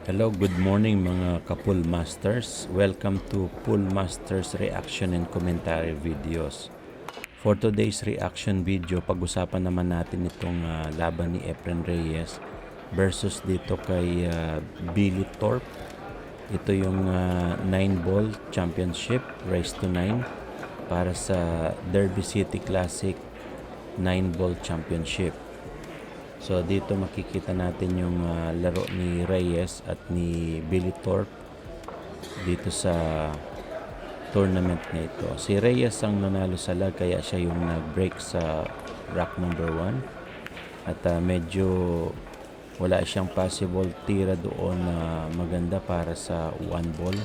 Hello, good morning mga ka-Pool Masters. Welcome to Pool Masters Reaction and Commentary videos. For today's reaction video, pag-usapan naman natin itong laban ni Efren Reyes versus dito kay Billy Thorpe. Ito yung 9-ball championship, race to 9 para sa Derby City Classic 9-ball championship. So dito makikita natin yung laro ni Reyes at ni Billy Thorpe dito sa tournament na ito. Si Reyes ang nanalo sa lag kaya siya yung nag-break sa rack number 1 at medyo wala siyang possible tira doon na maganda para sa 1 ball.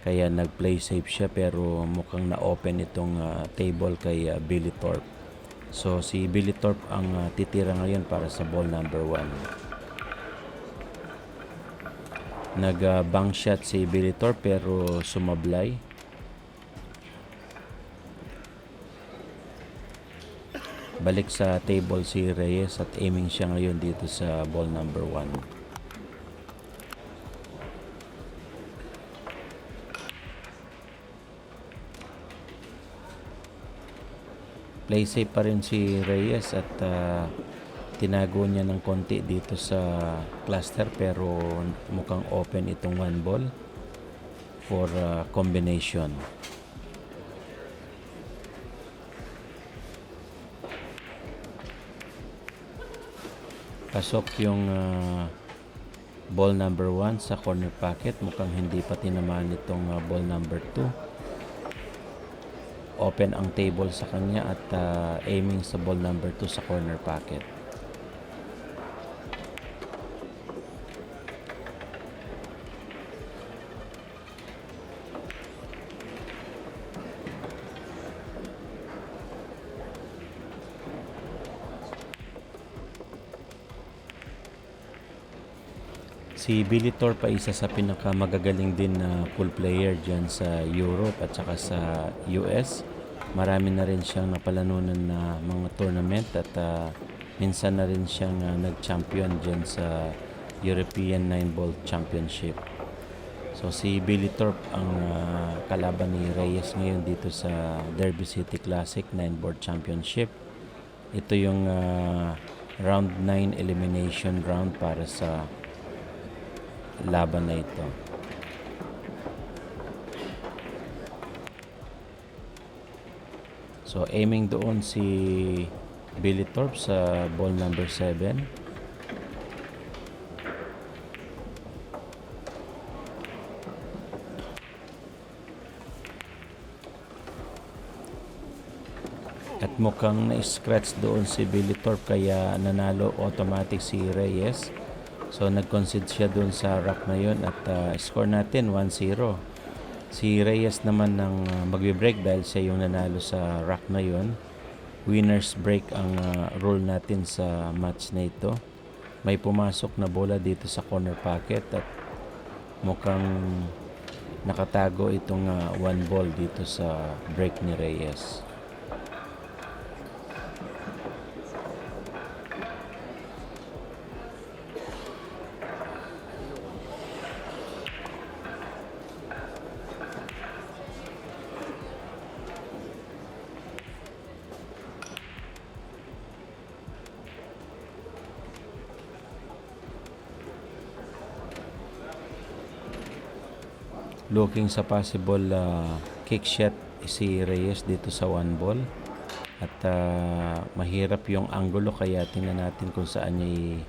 Kaya nag-play safe siya pero mukhang na-open itong table kay Billy Thorpe. So si Billy Thorpe ang titira ngayon para sa ball number 1. Nag-bank shot si Billy Thorpe pero sumablay. Balik sa table si Reyes at aiming siya ngayon dito sa ball number 1. Play safe pa rin si Reyes at tinago niya ng konti dito sa cluster pero mukhang open itong 1 ball for combination. Pasok yung ball number 1 sa corner pocket. Mukhang hindi pa tinamaan itong ball number 2. Open ang table sa kanya at aiming sa ball number 2 sa corner pocket. Si Billy Thorpe ay isa sa pinakamagagaling din na pool player dyan sa Europe at saka sa US. Marami na rin siyang napalanunan na mga tournament at minsan na rin siyang nag-champion dyan sa European 9-ball Championship. So si Billy Thorpe ang kalaban ni Reyes ngayon dito sa Derby City Classic 9-ball Championship. Ito yung round 9 elimination round para sa laban na ito. So aiming doon si Billy Thorpe sa ball number 7. At mukhang na-scratch doon si Billy Thorpe kaya nanalo automatic si Reyes. So nag-concede siya doon sa rack na yun at score natin 1-0. Si Reyes naman ng magbe-break dahil siya yung nanalo sa rack na yun. Winners break ang rule natin sa match na ito. May pumasok na bola dito sa corner pocket at mukhang nakatago itong 1 ball dito sa break ni Reyes. Looking sa possible kick shot si Reyes dito sa 1 ball at mahirap yung angulo kaya tingnan natin kung saan niya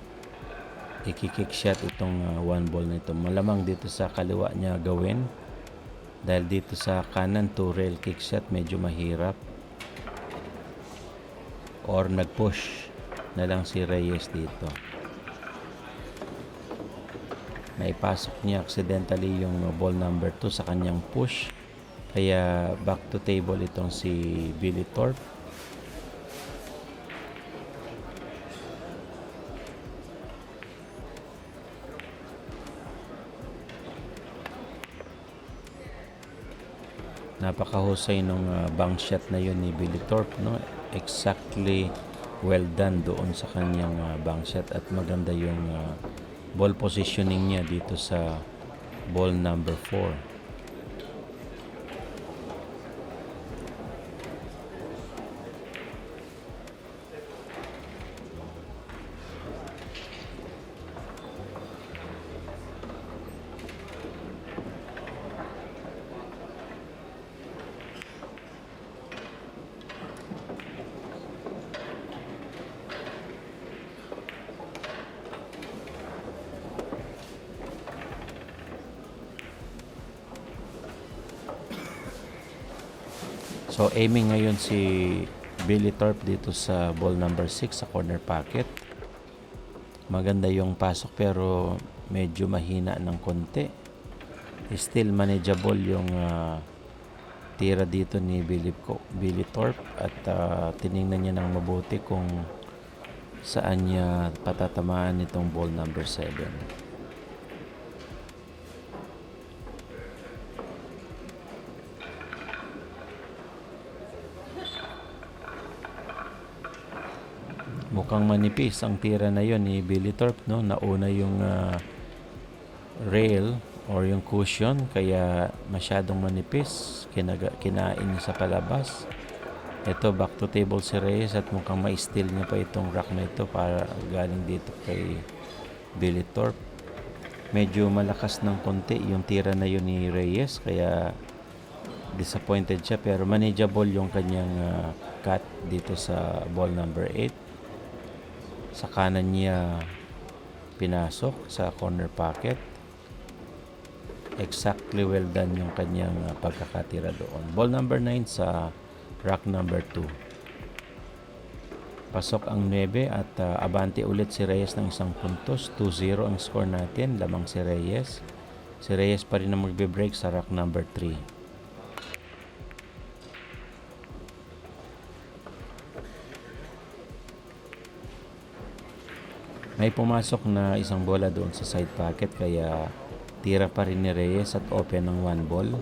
i-kick shot itong 1 ball na ito. Malamang dito sa kaliwa niya gawin dahil dito sa kanan 2 rail kick shot medyo mahirap, or nag-push na lang si Reyes dito. Naipasok niya accidentally yung ball number 2 sa kanyang push kaya back to table itong si Billy Thorpe. Napakahusay nung bank shot na yun ni Billy Thorpe, no? Exactly well done doon sa kanyang bank shot at maganda yung ball positioning niya dito sa ball number 4. So aiming ngayon si Billy Thorpe dito sa ball number 6 sa corner pocket. Maganda yung pasok pero medyo mahina ng konti. Still manageable yung tira dito ni Billy Thorpe at tiningnan niya ng mabuti kung saan niya patatamaan itong ball number 7. Mukhang manipis ang tira na yon ni Billy Thorpe, no? Nauna yung rail or yung cushion kaya masyadong manipis, kinain niya sa palabas. Ito back to table si Reyes at mukhang ma-steal niya pa itong rack na ito para galing dito kay Billy Thorpe. Medyo malakas ng konti yung tira na yun ni Reyes kaya disappointed siya pero manageable yung kanyang cut dito sa ball number 8. Sa kanan niya pinasok sa corner pocket. Exactly well done yung kanyang pagkakatira doon. Ball number 9 sa rack number 2. Pasok ang 9 at abante ulit si Reyes ng isang puntos. 2-0 ang score natin. Lamang si Reyes. Si Reyes pa rin ang magbe-break sa rack number 3. May pumasok na isang bola doon sa side pocket kaya tira pa rin ni Reyes at open ng 1 ball.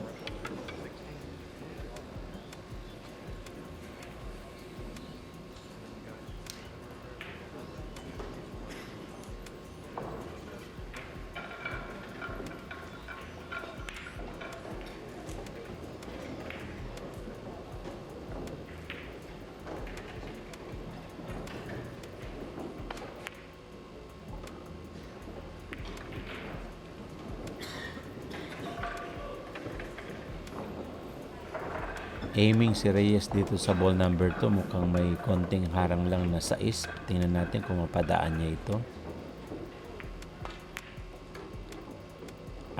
Aiming si Reyes dito sa ball number 2. Mukhang may konting harang lang na 6. Tingnan natin kung mapadaan niya ito.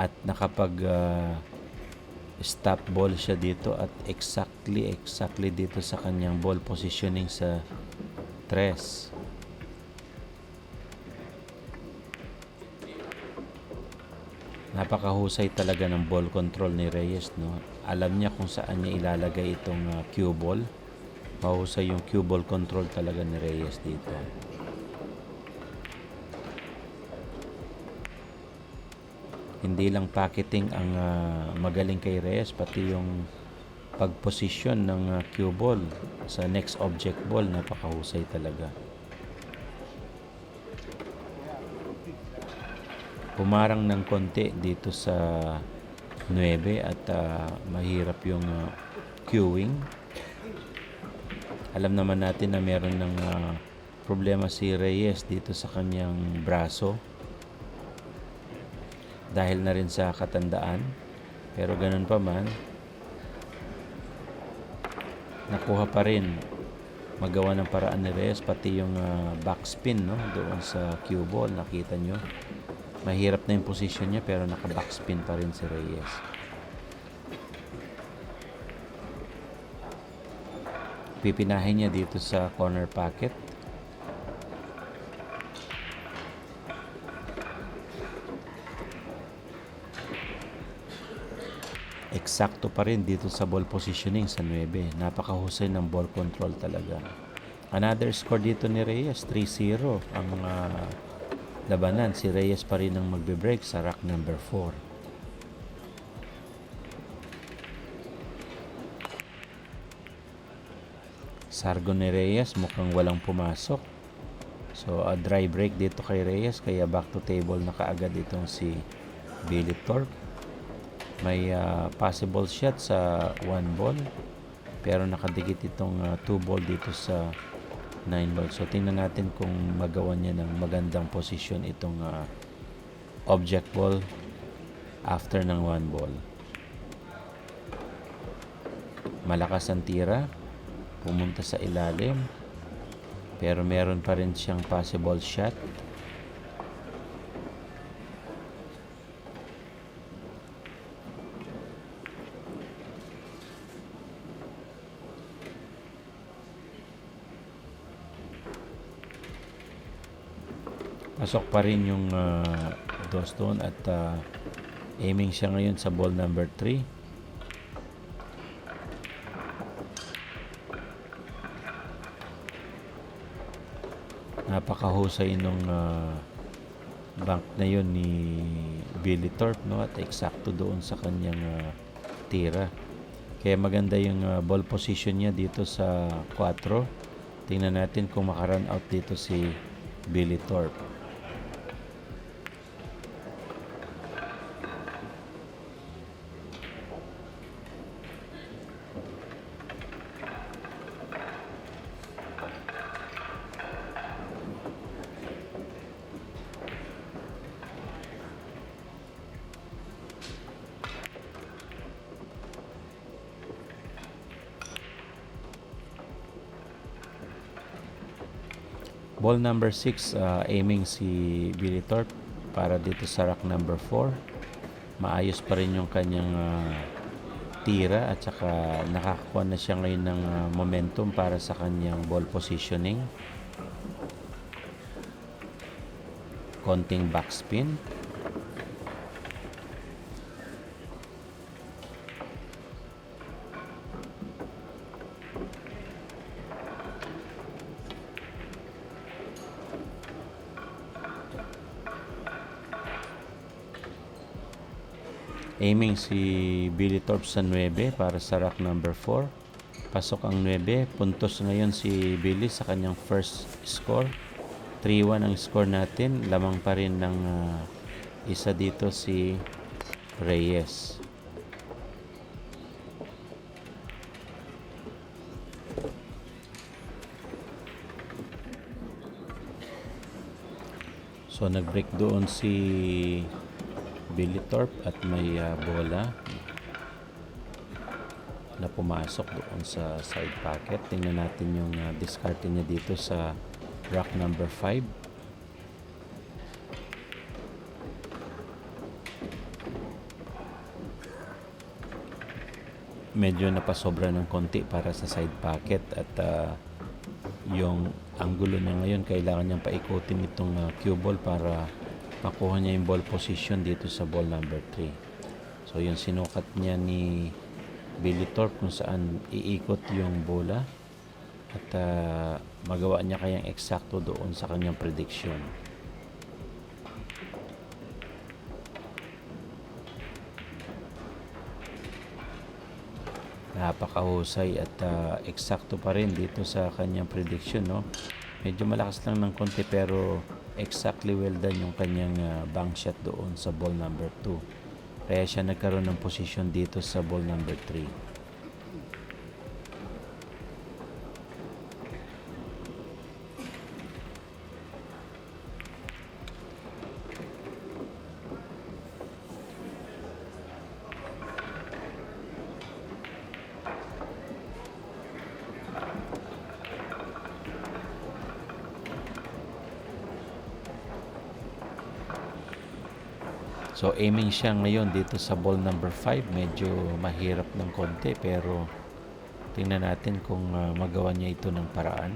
At nakapag stop ball siya dito at exactly dito sa kanyang ball positioning sa 3. Napakahusay talaga ng ball control ni Reyes, no? Alam niya kung saan niya ilalagay itong cue ball. Mahusay yung cue ball control talaga ni Reyes dito. Hindi lang pocketing ang magaling kay Reyes, pati yung pag-position ng cue ball sa next object ball, napakahusay talaga. Pumarang ng konti dito sa 9 at mahirap yung queuing. Alam naman natin na meron ng problema si Reyes dito sa kanyang braso dahil na rin sa katandaan, pero ganun pa man nakuha pa rin magawa ng paraan ni Reyes, pati yung backspin, no, doon sa cue ball. Nakita nyo mahirap na yung position niya pero naka-backspin pa rin si Reyes. Pipinahin niya dito sa corner pocket. Eksakto pa rin dito sa ball positioning sa 9. Napakahusay ng ball control talaga. Another score dito ni Reyes, 3-0 ang labanan. Si Reyes pa rin ang magbe-break sa rack number 4. Sargo ni Reyes mukhang walang pumasok. So dry break dito kay Reyes, kaya back to table na kaagad itong si Billy Thorpe. May possible shot sa 1 ball, pero nakadikit itong 2 ball dito sa 9 ball. So tingnan natin kung magawa niya ng magandang posisyon itong object ball after ng 1 ball. Malakas ang tira, pumunta sa ilalim, pero meron pa rin siyang possible shot. Pasok pa rin yung dos doon at aiming siya ngayon sa ball number 3. Napakahusay nung bank na yun ni Billy Thorpe, no? At eksakto doon sa kanyang tira. Kaya maganda yung ball position niya dito sa 4. Tingnan natin kung makarun out dito si Billy Thorpe. Ball number 6, aiming si Billy Thorpe para dito sa rack number 4. Maayos pa rin yung kanyang tira at saka nakakuha na siya ngayon ng momentum para sa kanyang ball positioning. Konting backspin. Aiming si Billy Thorpe sa 9 para sa rack number 4. Pasok ang 9. Puntos ngayon si Billy sa kanyang first score. 3-1 ang score natin. Lamang pa rin ng isa dito si Reyes. So nag-break doon si Billy Thorpe at may bola na pumasok doon sa side pocket. Tingnan natin yung discard niya dito sa rack number 5. Medyo napasobra ng konti para sa side pocket at yung anggulo niya ngayon kailangan niyang paikutin itong cue ball para makuha niya yung ball position dito sa ball number 3. So yung sinukat niya ni Billy Thorpe kung saan iikot yung bola at magawa niya kayang eksakto doon sa kanyang prediction. Napakahusay at eksakto pa rin dito sa kanyang prediction, no? Medyo malakas lang ng konti pero exactly well done yung kanyang bank shot doon sa ball number 2. Kaya siya nagkaroon ng position dito sa ball number 3. So aiming siya ngayon dito sa ball number 5. Medyo mahirap ng konti pero tingnan natin kung magawa niya ito ng paraan.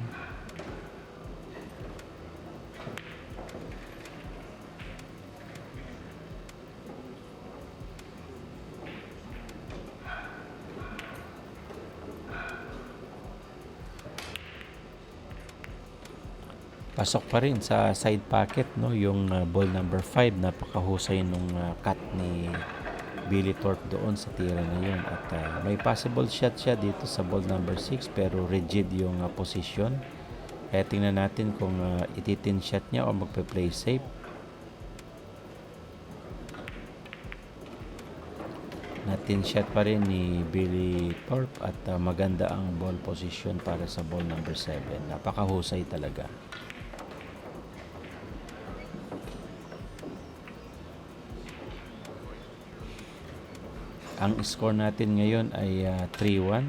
Pasok pa rin sa side pocket, no, yung ball number 5. Napakahusay nung cut ni Billy Thorpe doon sa tira na yun. At may possible shot siya dito sa ball number 6 pero rigid yung position. Kaya tingnan natin kung ititin shot niya o magpe-play safe. Natin shot pa rin ni Billy Thorpe at maganda ang ball position para sa ball number 7. Napakahusay talaga. Ang score natin ngayon ay 3-1.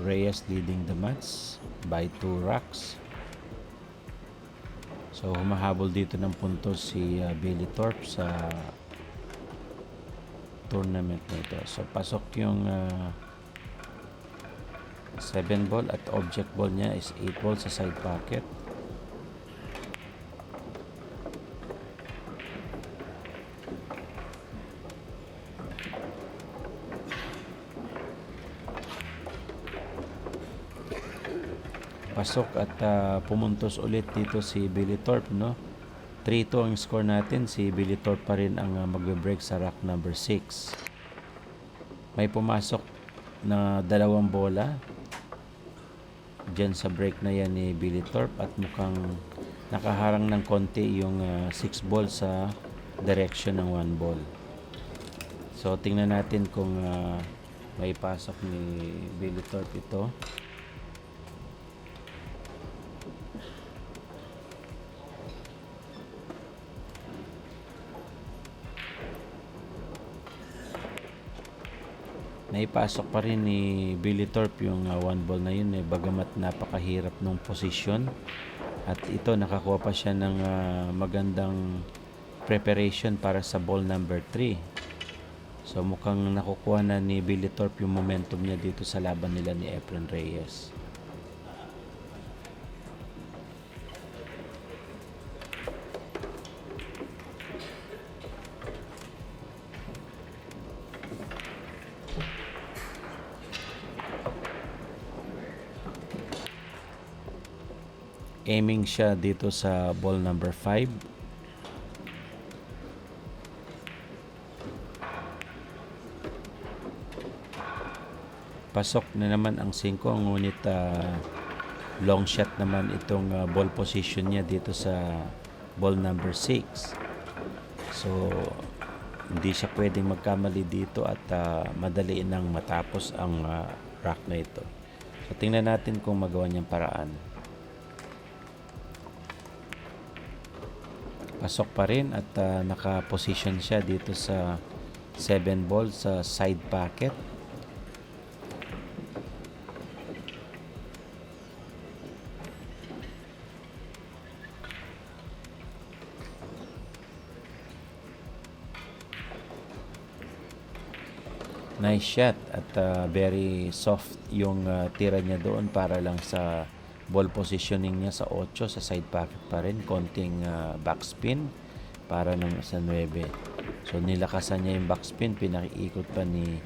Reyes leading the match by 2 racks. So humahabol dito ng puntos si Billy Thorpe sa tournament na ito. So pasok yung 7 ball at object ball niya is 8 ball sa side pocket. Pasok at pumuntos ulit dito si Billy Thorpe, no? 3-2 ang score natin. Si Billy Thorpe pa rin ang magbe-break sa rack number 6. May pumasok na 2 bola dyan sa break na yan ni Billy Thorpe at mukhang nakaharang ng konti yung 6 ball sa direction ng 1 ball. So tingnan natin kung may pasok ni Billy Thorpe ito. Naipasok pa rin ni Billy Thorpe yung 1 ball na yun, bagamat napakahirap nung posisyon. At ito, nakakuha pa siya ng magandang preparation para sa ball number 3. So mukhang nakukuha na ni Billy Thorpe yung momentum niya dito sa laban nila ni Efren Reyes. Aiming siya dito sa ball number 5. Pasok na naman ang 5, ngunit long shot naman itong ball position niya dito sa ball number 6. So hindi siya pwedeng magkamali dito at madali nang matapos ang rack na ito. So tingnan natin kung magawa niyang paraan. Pasok pa rin at naka-position siya dito sa 7 ball sa side pocket. Nice shot at very soft yung tira niya doon para lang sa ball positioning niya sa 8 sa side pocket pa rin. Konting backspin para naman sa 9. So nilakasan niya yung backspin, pinakiikot pa ni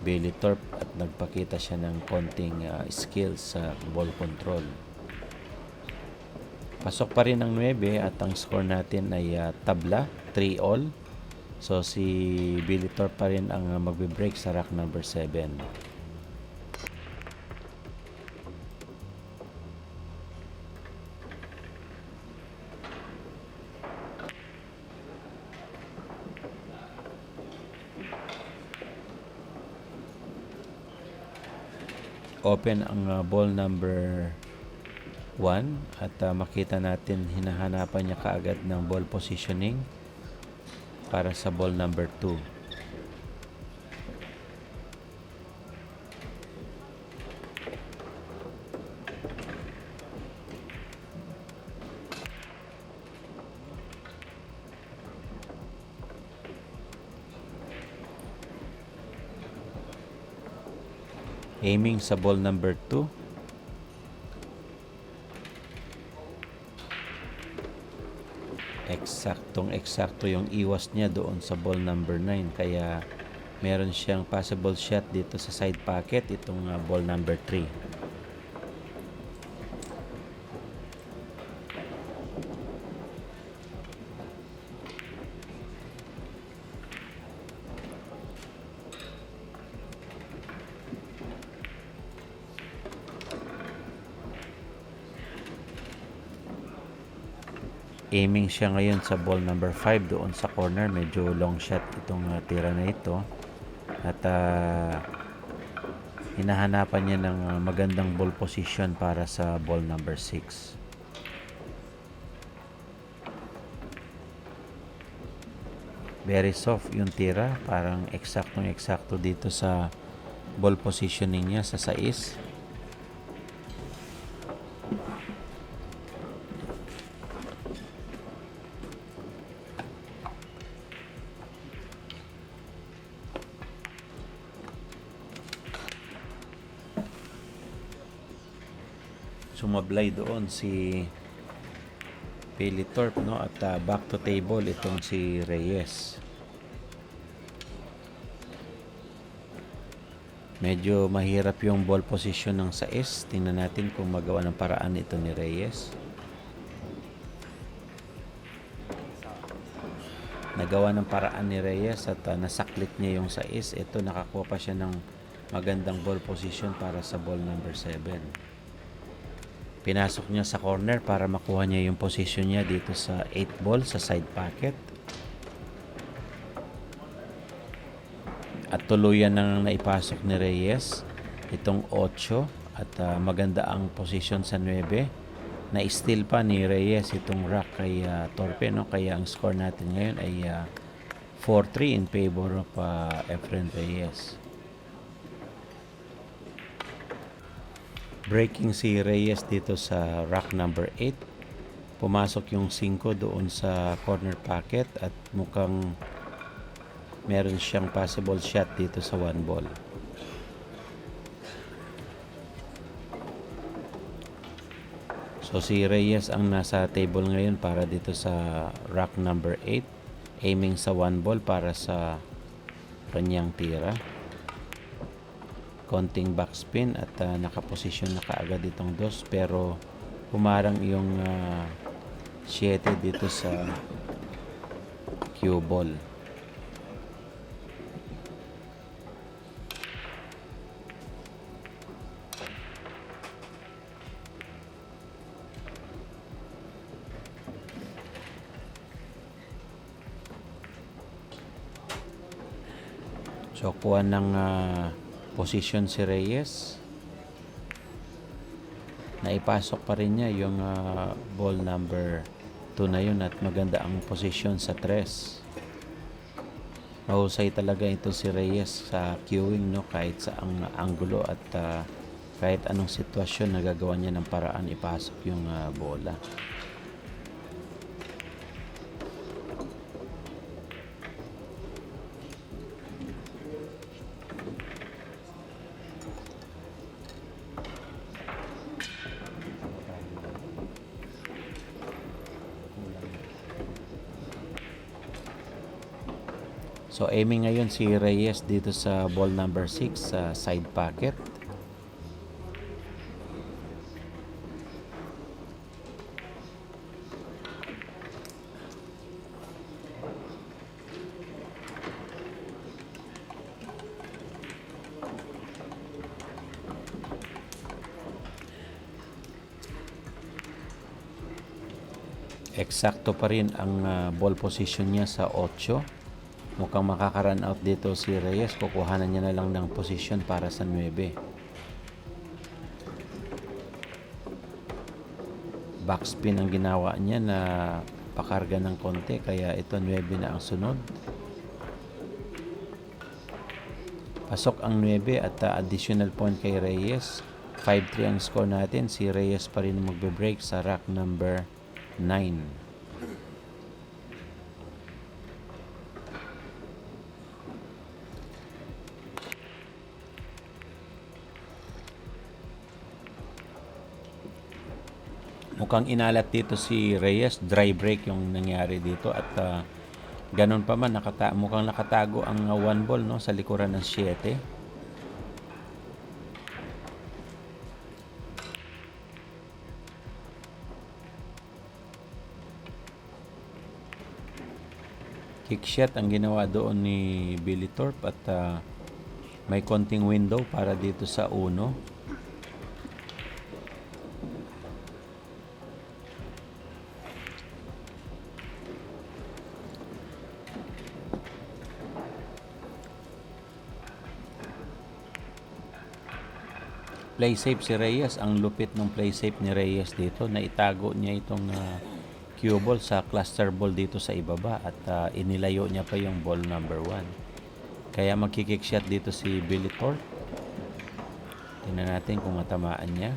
Billy Thorpe at nagpakita siya ng konting skills sa ball control. Pasok pa rin ang 9 at ang score natin ay tabla, 3-all. So si Billy Thorpe pa rin ang magbe-break sa rack number 7. Open ang ball number 1 at makita natin hinahanapan niya kaagad ng ball positioning para sa ball number 2. Aiming sa ball number 2. Eksaktong-eksakto yung iwas niya doon sa ball number 9. Kaya meron siyang possible shot dito sa side pocket itong ball number 3. Aiming siya ngayon sa ball number 5 doon sa corner. Medyo long shot itong tira na ito. At hinahanapan niya ng magandang ball position para sa ball number 6. Very soft yung tira. Parang eksaktong-eksakto dito sa ball positioning niya sa 6. Sumablay doon si Billy Thorpe, no? At back to table itong si Reyes. Medyo mahirap yung ball position ng 6. Tingnan natin kung magawa ng paraan ito ni Reyes. Nagawa ng paraan ni Reyes at nasaklit niya yung 6. Ito, nakakuha pa siya ng magandang ball position para sa ball number 7. Pinasok niya sa corner para makuha niya yung position niya dito sa 8 ball sa side pocket. At tuluyan nang naipasok ni Reyes itong 8 at maganda ang position sa 9. Na-steal pa ni Reyes itong rock kay Thorpe, no? Kaya ang score natin ngayon ay 4-3 in favor of Efren Reyes. Breaking si Reyes dito sa rack number 8. Pumasok yung 5 doon sa corner pocket at mukhang meron siyang possible shot dito sa 1 ball. So si Reyes ang nasa table ngayon para dito sa rack number 8. Aiming sa 1 ball para sa kanyang tira. Konting backspin at nakaposisyon na kaagad itong 2 pero humarang yung 7 dito sa cue ball. So kuha ng position si Reyes. Naipasok pa rin niya yung ball number 2 na yun at maganda ang position sa 3. Mahusay talaga ito si Reyes sa queuing, no? Kahit sa ang anggulo at kahit anong sitwasyon nagagawa niya ng paraan ipasok yung bola. So aiming ngayon si Reyes dito sa ball number 6 sa side pocket. Eksakto pa rin ang ball position niya sa 8. Mukhang makaka-run out dito si Reyes. Kukuhanan niya na lang ng position para sa 9. Backspin ang ginawa niya na pakarga ng konti. Kaya ito 9 na ang sunod. Pasok ang 9 at additional point kay Reyes. 5-3 ang score natin. Si Reyes pa rin magbe-break sa rack number 9. Mukhang inalat dito si Reyes. Dry break yung nangyari dito at ganun pa man mukhang nakatago ang 1 ball, no, sa likuran ng 7. Kick shot ang ginawa doon ni Billy Thorpe at may konting window para dito sa 1. Play safe si Reyes. Ang lupit ng play safe ni Reyes dito. Naitago niya itong cue ball sa cluster ball dito sa ibaba at inilayo niya pa yung ball number 1. Kaya magkikick shot dito si Billy Thorpe. Tingnan natin kung matamaan niya.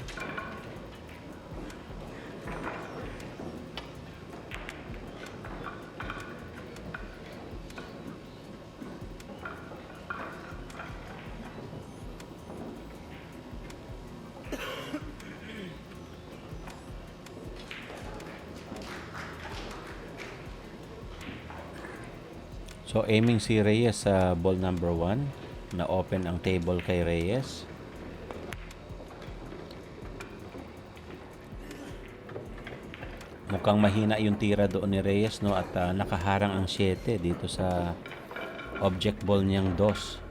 So aiming si Reyes sa ball number 1 na open ang table kay Reyes. Mukhang mahina yung tira doon ni Reyes, no, at nakaharang ang 7 dito sa object ball niyang 2.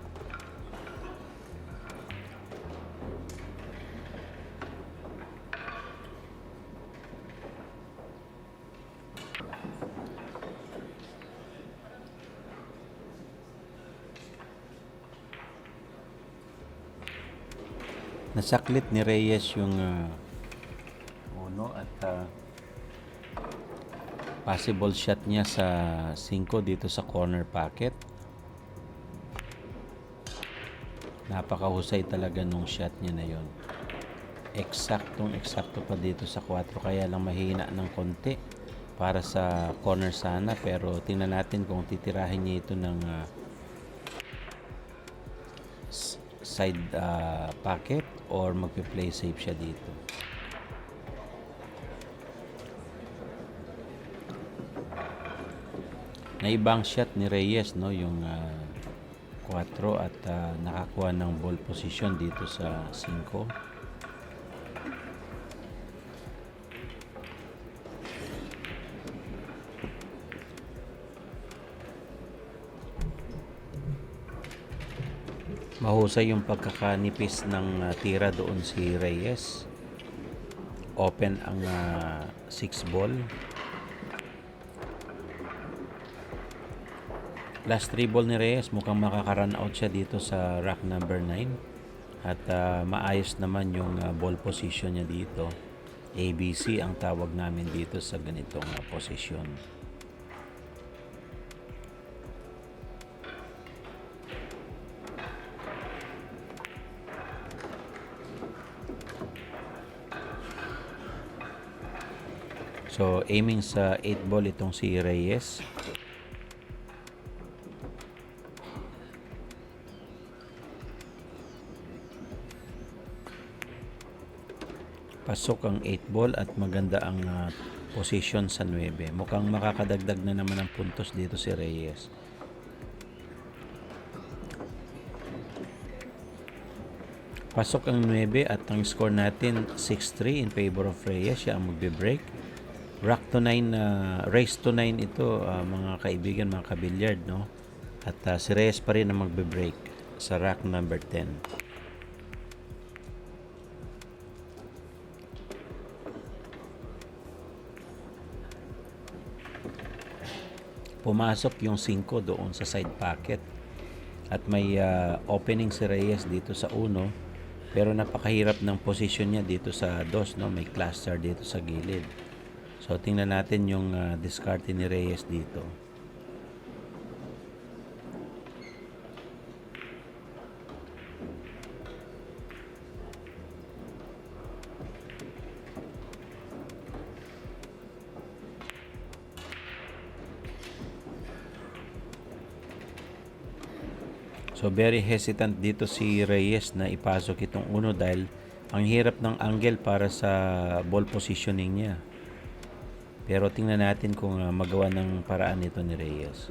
Nasaklit ni Reyes yung uno at possible shot niya sa 5 dito sa corner pocket. Napakahusay talaga nung shot niya na yon. Eksakto pa dito sa 4, kaya lang mahina ng konti para sa corner sana, pero tingnan natin kung titirahin niya ito ng side pocket or magpe-play safe siya dito. Naibang shot ni Reyes, no, yung 4 at nakakuha ng ball position dito sa 5. Mahusay yung pagkakanipis ng tira doon si Reyes. Open ang 6 ball. Last 3 ball ni Reyes, mukhang makaka-run out siya dito sa rack number 9. At maayos naman yung ball position niya dito. ABC ang tawag namin dito sa ganitong posisyon. So, aiming sa 8 ball itong si Reyes. Pasok ang 8 ball at maganda ang position sa 9. Mukhang makakadagdag na naman ng puntos dito si Reyes. Pasok ang 9 at ang score natin 6-3 in favor of Reyes. Siya ang magbe-break. Rack to 9, race to 9 ito, mga kaibigan, mga kabilyard, no? At si Reyes pa rin ang magbe-break sa rack number 10. Pumasok yung 5 doon sa side pocket at may opening si Reyes dito sa 1, pero napakahirap ng position niya dito sa 2, no? May cluster dito sa gilid. So tingnan natin yung discard ni Reyes dito. So very hesitant dito si Reyes na ipasok itong 1 dahil ang hirap ng angle para sa ball positioning niya. Pero tingnan natin kung magawa ng paraan nito ni Reyes.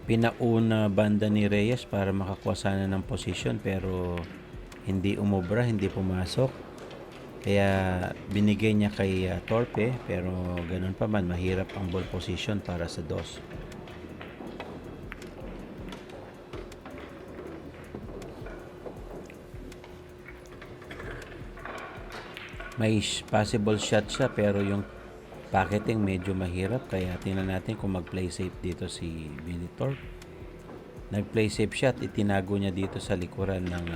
Pinauna banda ni Reyes para makakuha sana ng position, pero hindi umubra, hindi pumasok. Kaya binigay niya kay Thorpe, pero ganun pa man, mahirap ang ball position para sa 2. May possible shot siya, pero yung pocketing medyo mahirap, kaya tingnan natin kung mag-play safe dito si Billy Thorpe. Nag-play safe shot, itinago niya dito sa likuran ng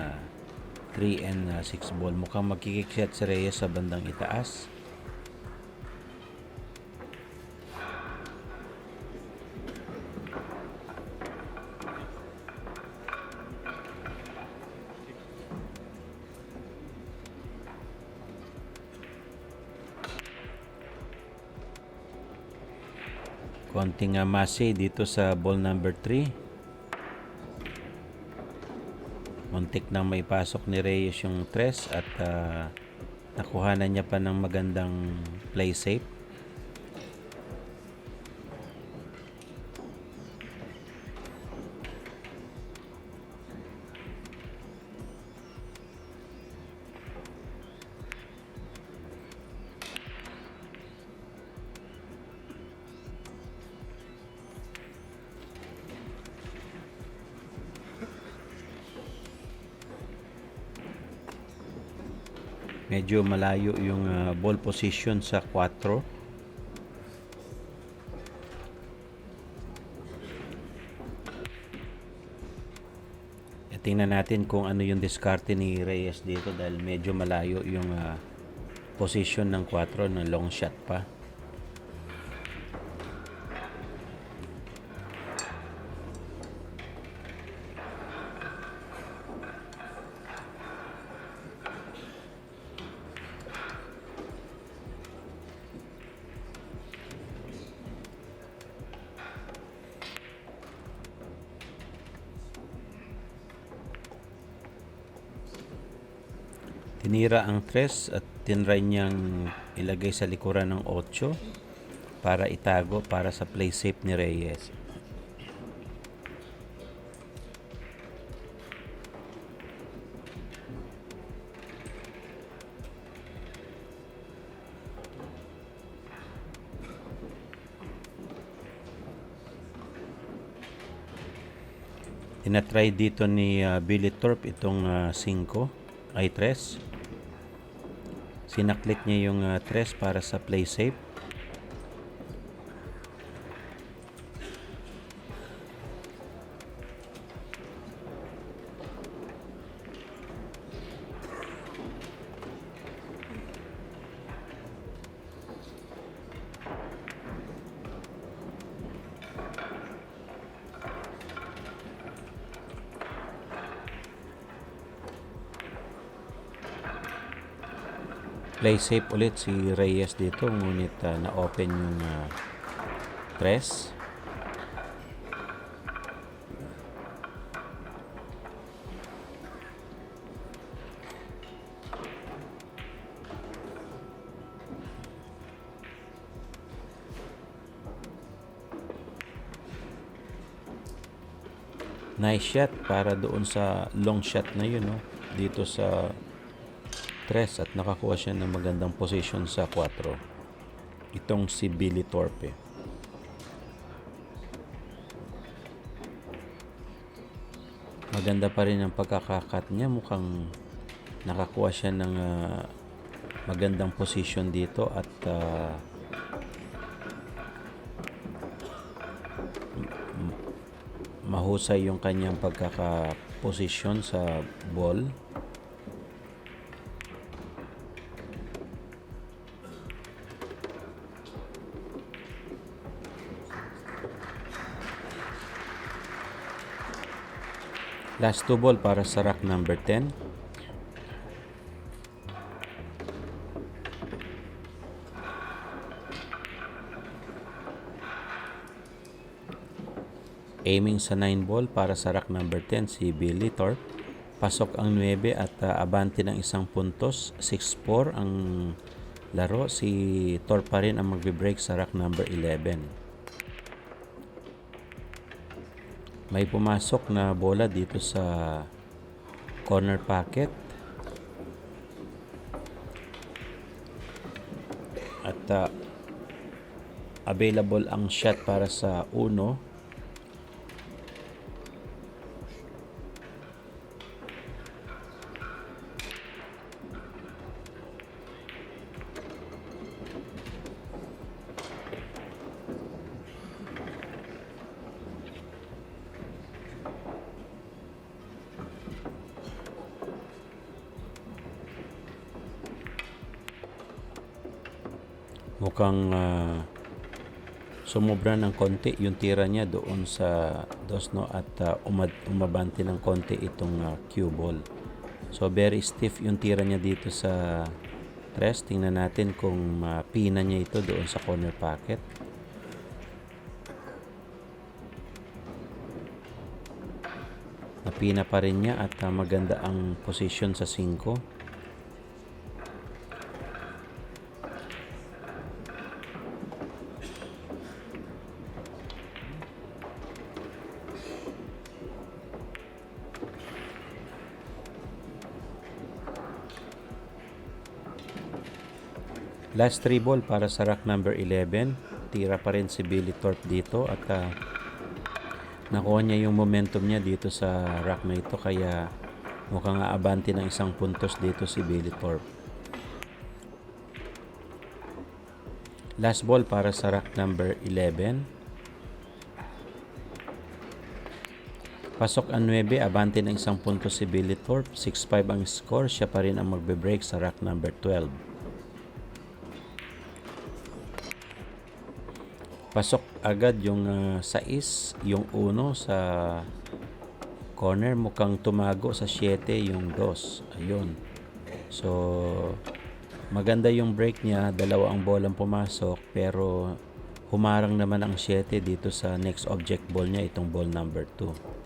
3 and 6 ball. Mukhang magkikick shot si Reyes sa bandang itaas. Konting masi dito sa ball number 3. Muntik nang may pasok ni Reyes yung 3 at nakuhanan niya pa ng magandang play safe. Medyo malayo yung ball position sa 4. Tingnan natin kung ano yung diskarte ni Reyes dito dahil medyo malayo yung position ng 4 ng long shot pa. Tinira ang 3 at tinry niyang ilagay sa likuran ng 8 para itago para sa play safe ni Reyes. Tinatry dito ni Billy Thorpe itong 5 ay 3. Sinaklik niya yung 3 para sa play safe. Play safe ulit si Reyes dito, ngunit na-open yung 3. Nice shot para doon sa long shot na yun, no? Dito sa 3 at nakakuha siya ng magandang position sa 4. Itong si Billy Thorpe. Maganda pa rin ang pagkakakat niya. Mukhang nakakuha siya ng magandang position dito at mahusay yung kanyang pagkakaposisyon sa ball. Last 2 ball para sa rack number 10. Aiming sa 9 ball para sa rack number 10 si Billy Thorpe. Pasok ang 9 at abante ng 1 puntos. 6-4 ang laro. Si Thorpe pa rin ang magbe-break sa rack number 11. May pumasok na bola dito sa corner pocket. At available ang shot para sa 1. mukhang sumobra ng konti yung tira niya doon sa dos, no, at umabante ng konti itong cue ball. So very stiff yung tira niya dito sa tres. Tingnan natin kung pina niya ito doon sa corner pocket. Napina pa rin niya at maganda ang position sa 5. Last 3 ball para sa rack number 11. Tira pa rin si Billy Thorpe dito at nakuha niya yung momentum niya dito sa rack na ito, kaya mukhang aabante ng 1 puntos dito si Billy Thorpe. Last ball para sa rack number 11. Pasok ang 9, abante ng 1 puntos si Billy Thorpe. 6-5 ang score, siya pa rin ang magbe-break sa rack number 12. Pasok agad yung 6, yung 1 sa corner. Mukhang tumago sa 7 yung 2. Ayun. So, maganda yung break niya. 2 ang bolang pumasok, pero humarang naman ang 7 dito sa next object ball niya, itong ball number 2.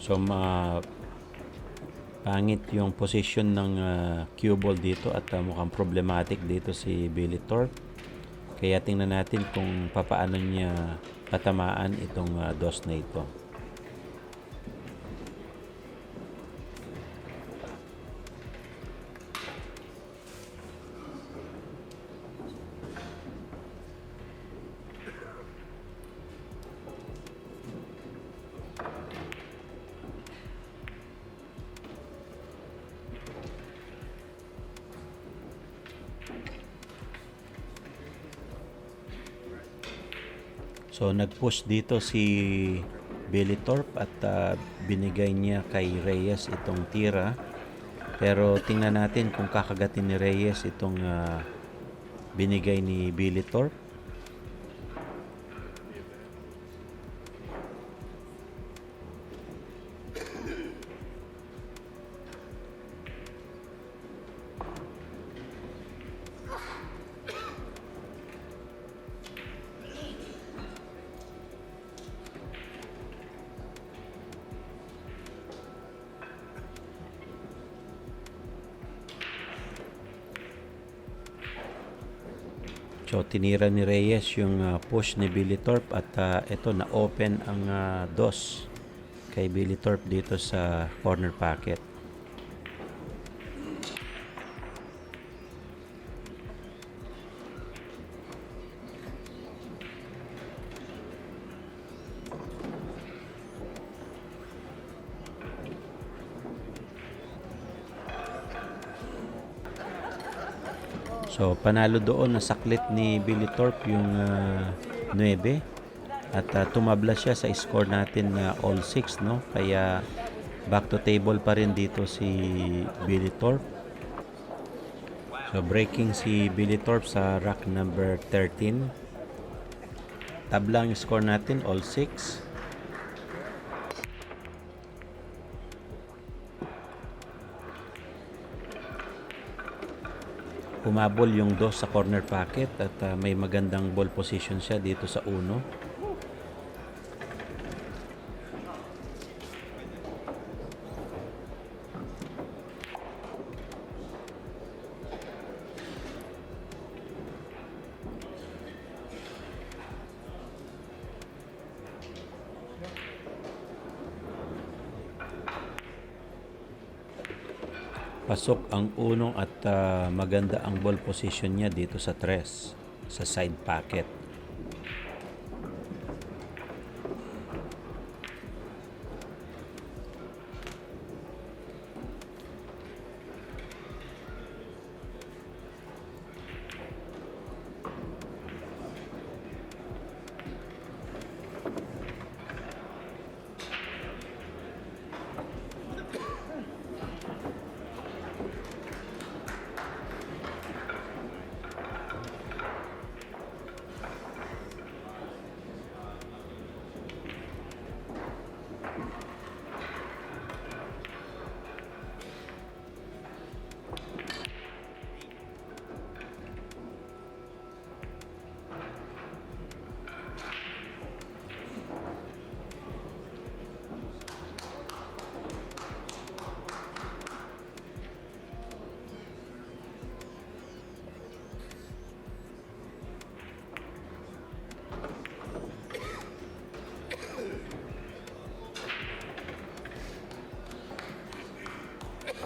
So pangit yung position ng cue ball dito at mukhang problematic dito si Billy Thorpe. Kaya tingnan natin kung papaano niya patamaan itong dos na ito. So nag-push dito si Billy Thorpe at binigay niya kay Reyes itong tira. Pero tingnan natin kung kakagatin ni Reyes itong binigay ni Billy Thorpe. So tinira ni Reyes yung push ni Billy Thorpe at ito na open ang dos kay Billy Thorpe dito sa corner pocket. So panalo doon, nasaklit ni Billy Thorpe yung 9 at tumabla siya sa score natin na all 6, no? Kaya back to table pa rin dito si Billy Thorpe. So breaking si Billy Thorpe sa rack number 13. Tabla ang score natin, all 6. Humabol yung dos sa corner pocket at may magandang ball position siya dito sa 1. Pasok ang uno at maganda ang ball position niya dito sa 3 sa side pocket.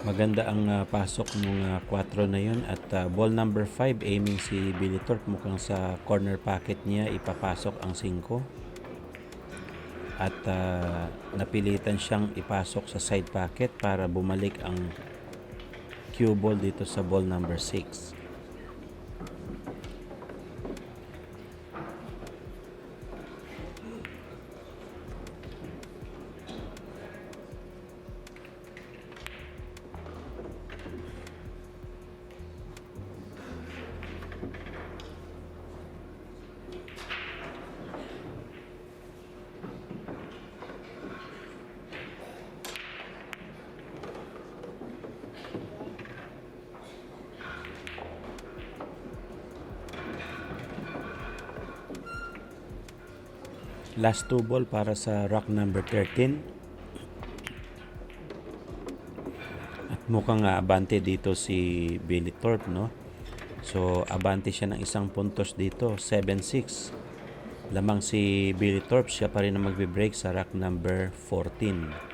Maganda ang pasok ng 4 na yun at ball number 5 aiming si Billy Thorpe, mukhang sa corner pocket niya ipapasok ang 5 at napilitan siyang ipasok sa side pocket para bumalik ang cue ball dito sa ball number 6. Last 2 ball para sa rock number 13. At mukhang abante dito si Billy Thorpe, no? So, abante siya ng 1 puntos dito, 7-6. Lamang si Billy Thorpe, siya pa rin ang magbe-break sa rock number 14.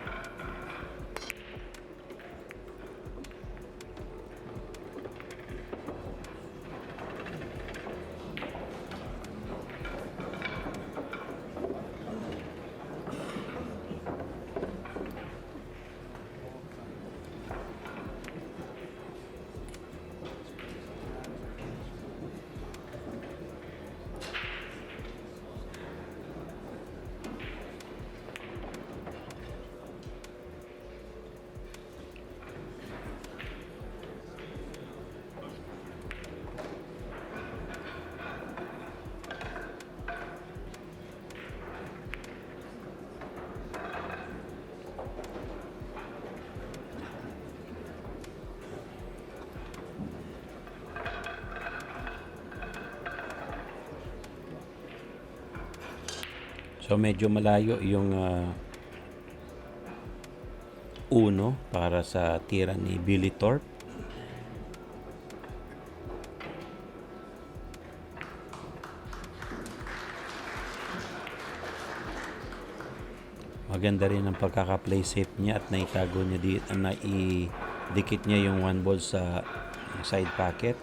So medyo malayo yung uno para sa tira ni Billy Thorpe. Maganda rin ang pagkaka-play safe niya at naitago niya naidikit niya yung 1 ball sa side pocket.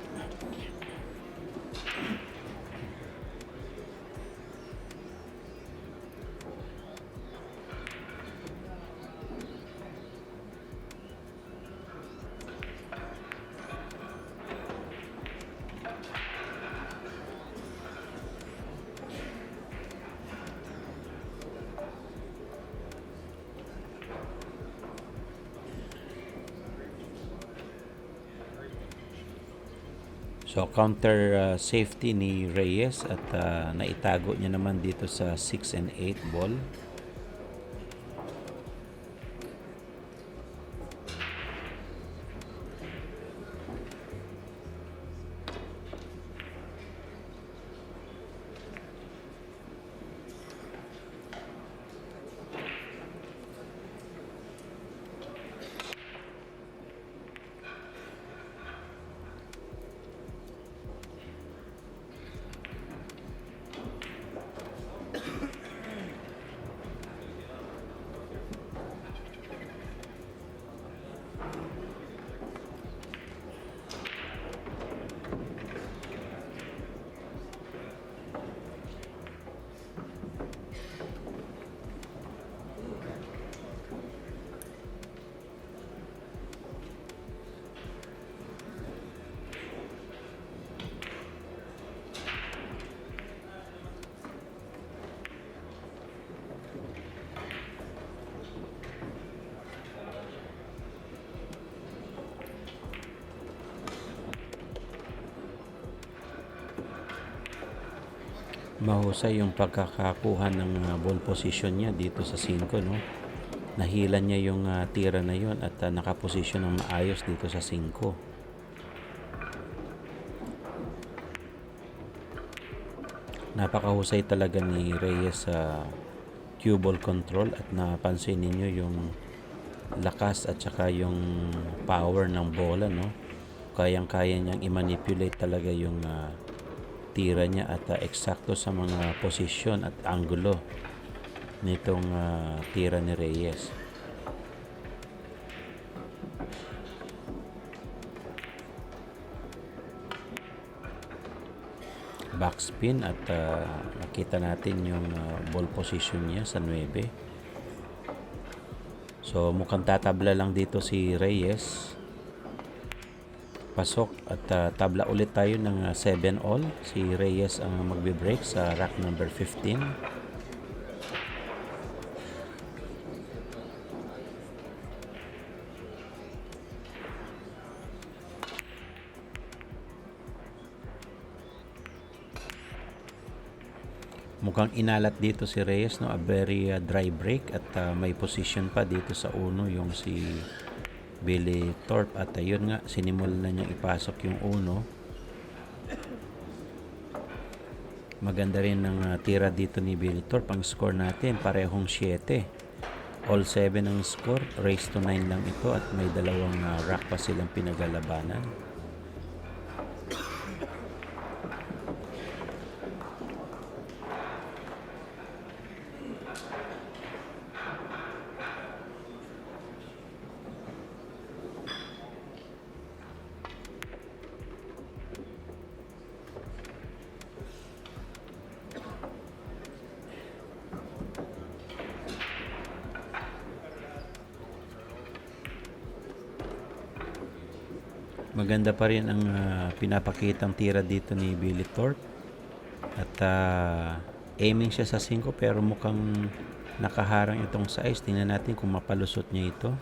So counter safety ni Reyes at naitago niya naman dito sa 6 and 8 ball. Mahusay yung pagkakakuha ng ball position niya dito sa 5, no? Nahila niya yung tira na yun at nakaposisyon ng maayos dito sa 5. Napakahusay talaga ni Reyes sa cue ball control at napansin ninyo yung lakas at saka yung power ng bola, no? Kayang-kaya niyang i-manipulate talaga yung tira niya at eksakto sa mga posisyon at anggulo nitong tira ni Reyes. Backspin at nakita natin yung ball position niya sa 9. So mukhang tatabla lang dito si Reyes. Pasok at tabla ulit tayo ng 7 all. Si Reyes ang magbe-break sa rack number 15. Mukhang inalat dito si Reyes, no? A very dry break at may position pa dito sa 1 yung si Billy Thorpe at ayun nga, sinimulan na niyang ipasok yung 1. Maganda rin ang tira dito ni Billy Thorpe. Ang score natin parehong 7. All 7 ang score. Race to 9 lang ito at may dalawang rack pa silang pinagalabanan. Maganda pa rin ang pinapakitang tira dito ni Billy Thorpe. At aiming siya sa 5 pero mukhang nakaharang itong size. Tingnan natin kung mapalusot niya ito.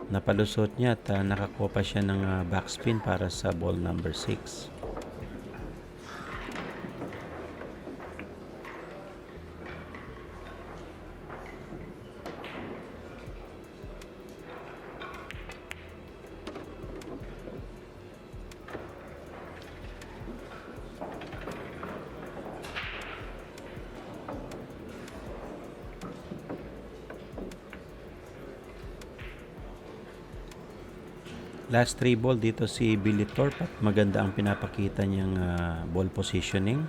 Napalusot niya at nakakuha pa siya ng backspin para sa ball number 6. Last 3 ball dito si Billy Thorpe at maganda ang pinapakita niyang ball positioning.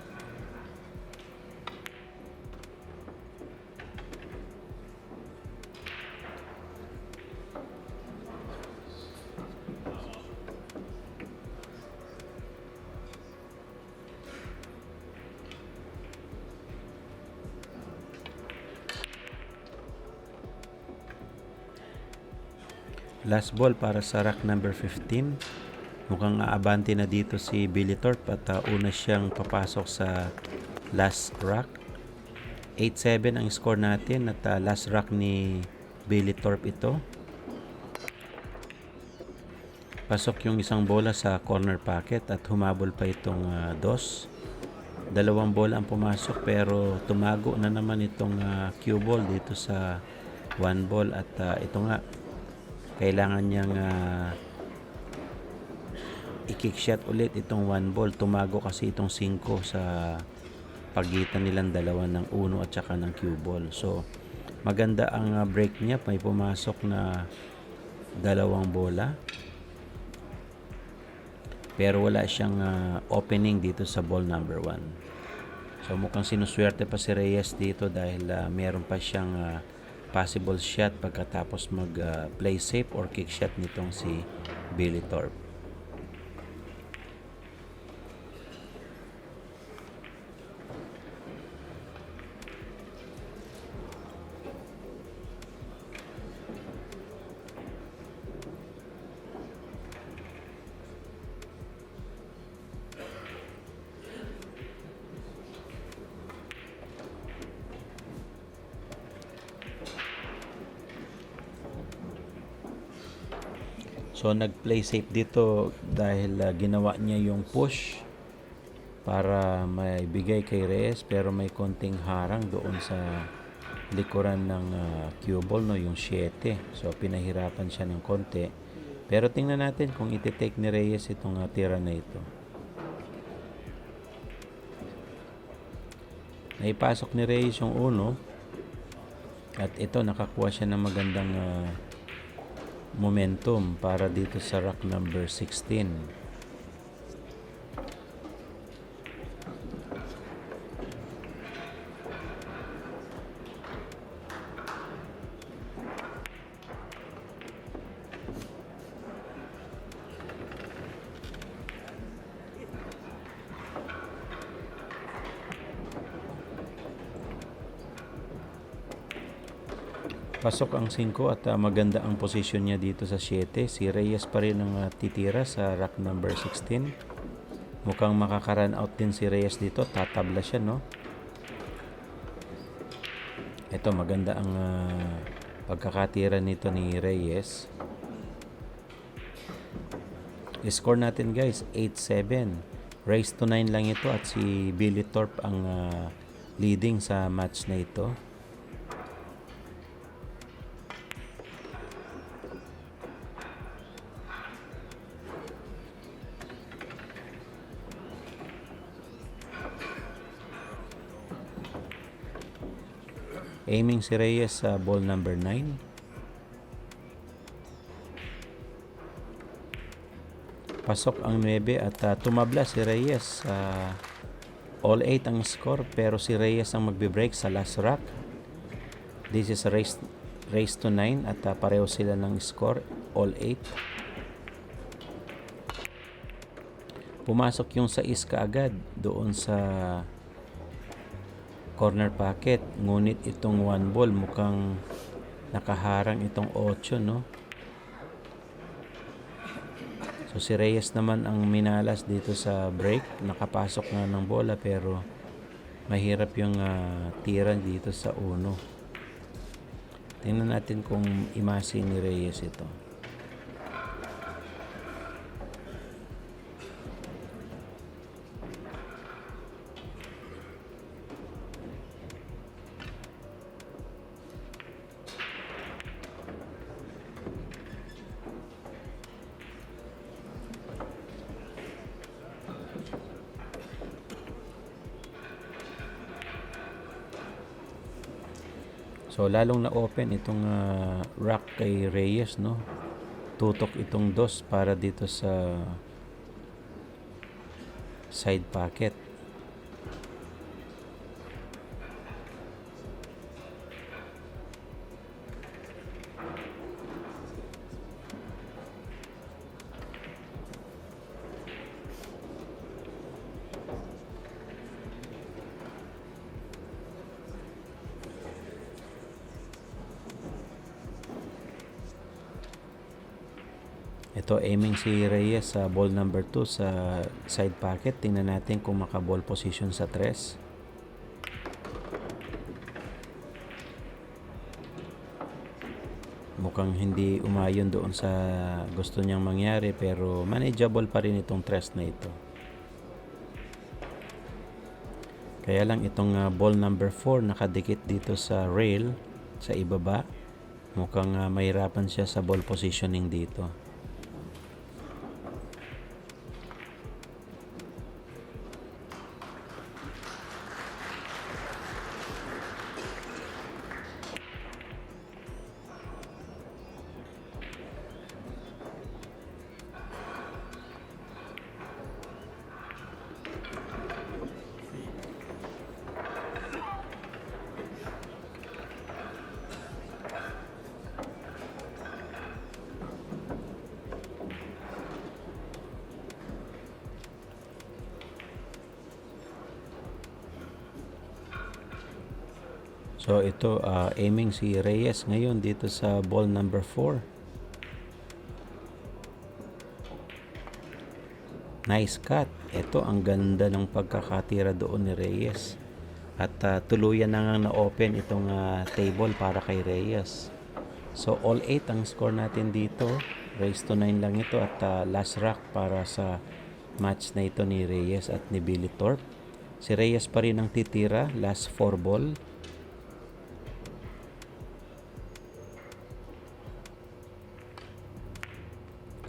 Last ball para sa rack number 15. Mukhang aabante na dito si Billy Thorpe at una siyang papasok sa last rack. 8-7 ang score natin at last rack ni Billy Thorpe ito. Pasok yung isang bola sa corner pocket at humabol pa itong 2. Dalawang bola ang pumasok pero tumago na naman itong cue ball dito sa 1 ball at ito nga, kailangan niyang i-kick shot ulit itong 1 ball. Tumago kasi itong 5 sa pagitan nilang dalawa ng 1 at saka ng cue ball. So maganda ang break niya. May pumasok na 2 bola pero wala siyang opening dito sa ball number 1. So mukhang sinuswerte pa si Reyes dito dahil meron pa siyang possible shot pagkatapos mag-play safe or kick shot nitong si Billy Thorpe. So nag-play safe dito dahil ginawa niya yung push para may bigay kay Reyes, pero may konting harang doon sa likuran ng cue ball, no, yung 7. So pinahirapan siya ng konti, pero tingnan natin kung iti-take ni Reyes itong tira na ito. Naipasok ni Reyes yung 1, at ito nakakuha siya ng magandang momentum para dito sa rack number 16. Pasok ang 5 at maganda ang posisyon niya dito sa 7. Si Reyes pa rin ang titira sa rack number 16. Mukhang makaka-run out din si Reyes dito. Tatabla siya, no? Ito, maganda ang pagkakatira nito ni Reyes. Score natin, guys, 8-7. Race to 9 lang ito at si Billy Thorpe ang leading sa match na ito. Aiming si Reyes sa ball number 9. Pasok ang 9 at tumabla si Reyes. All 8 ang score, pero si Reyes ang magbe-break sa last rack. This is a race to 9 at pareho sila ng score, all 8. Pumasok yung 6 kaagad doon sa corner pocket, ngunit itong 1 ball mukhang nakaharang itong 8, no? So si Reyes naman ang minalas dito sa break. Nakapasok nga ng bola, pero mahirap yung tira dito sa 1. Tingnan natin kung imasin ni Reyes ito. So lalong na-open itong rack kay Reyes, no? Tutok itong 2 para dito sa side pocket. Ito, aiming si Reyes sa ball number 2 sa side pocket. Tingnan natin kung maka-ball position sa 3. Mukhang hindi umayon doon sa gusto niyang mangyari, pero manageable pa rin itong 3 na ito. Kaya lang itong ball number 4 nakadikit dito sa rail sa ibaba. Mukhang mahirapan siya sa ball positioning dito. So ito, aiming si Reyes ngayon dito sa ball number 4. Nice cut. Ito, ang ganda ng pagkakatira doon ni Reyes. At tuluyan na nga na-open itong table para kay Reyes. So all 8 ang score natin dito. Race to 9 lang ito at last rack para sa match na ito ni Reyes at ni Billy Thorpe. Si Reyes pa rin ang titira, last 4 ball.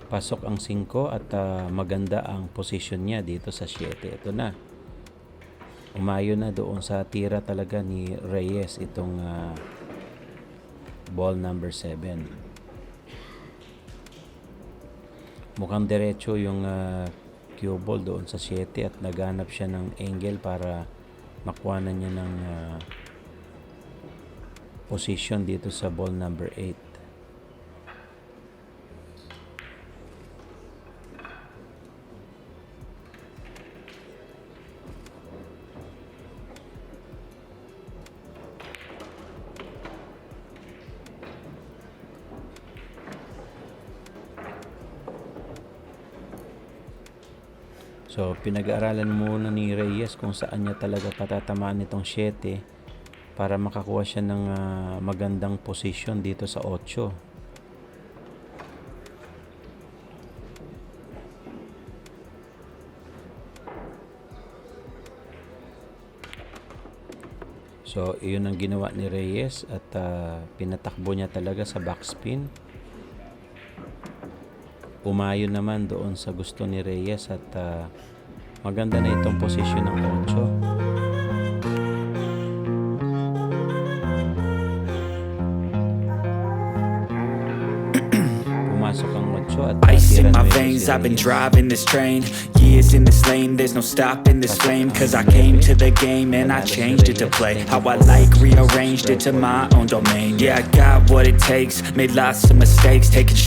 Pasok ang 5 at maganda ang position niya dito sa 7. Ito na. Umayo na doon sa tira talaga ni Reyes itong ball number 7. Mukhang diretso yung cue ball doon sa 7 at naghanap siya ng angle para makuha na niya ng position dito sa ball number 8. So, pinag-aaralan muna ni Reyes kung saan niya talaga patatamaan itong 7 para makakuha siya ng magandang position dito sa 8. So, iyon ang ginawa ni Reyes at pinatakbo niya talaga sa backspin. Umayo naman doon sa gusto ni Reyes at maganda na itong posisyon ng 8. Pumasok ang 8 at Ice in natira my na veins, si I've been Reyes. driving this train. Years in this lane, there's no stopping this flame. Cause I came to the game and I changed it to play how I like, rearranged it to my own domain. Yeah, I got what it takes, made lots of mistakes, taking